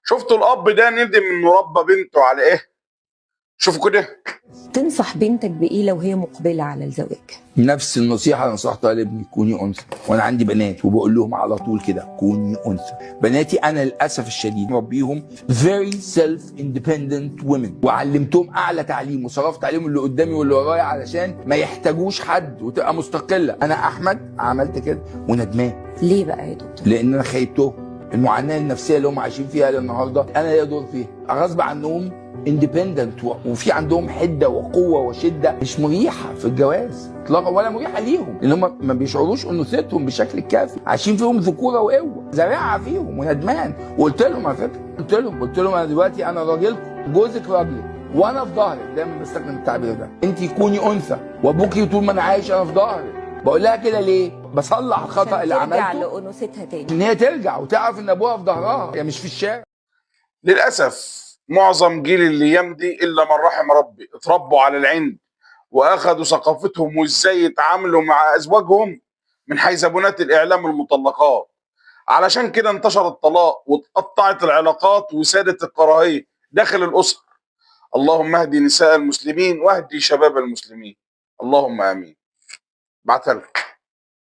شفتوا الاب ده ندم انه ربى بنته على ايه؟ شوفوا كده. تنصح بنتك بايه لو هي مقبله على الزواج؟ نفس النصيحه اللي نصحتها لابني، كوني انثى. وانا عندي بنات وبقول لهم على طول كده، كوني انثى. بناتي انا للاسف الشديد مربيهم very self independent women، وعلمتهم اعلى تعليم وصرفت عليهم اللي قدامي واللي ورايا علشان ما يحتاجوش حد وتبقى مستقله. انا احمد عملت كده وندمان. ليه بقى يا دكتور؟ لان انا خيبتهم. المعاناه النفسيه اللي هم عايشين فيها للنهارده انا ليا دور فيها. غصب عنهم اندبندنت، وفي عندهم حده وقوه وشده مش مريحه في الجواز اطلاقا، ولا مريحه ليهم، لان هم ما بيشعروش انوثتهم بشكل كافي، عايشين فيهم ذكوره وقوه، زارعها فيهم وندمان. وقلت لهم على فكره، قلت لهم انا دلوقتي انا راجلكم، جوزك راجلك وانا في ظهرك. دايما بستخدم التعبير ده، انت كوني انثى وابوكي طول ما انا عايش انا في ظهرك. بقول لها كده ليه؟ بصلح الخطا اللي عملته ترجع لانوثتها تاني، ان هي ترجع وتعرف ان ابوها في ظهرها، هي مش في الشارع. للاسف معظم جيل الايام دي الا من رحم ربي اتربوا على العند واخذوا ثقافتهم وازاي يتعاملوا مع ازواجهم من حيزبونات الاعلام المطلقات. علشان كده انتشر الطلاق واتقطعت العلاقات وسادت الكراهيه داخل الاسر. اللهم اهدي نساء المسلمين واهدي شباب المسلمين. اللهم امين. بعتها لكم.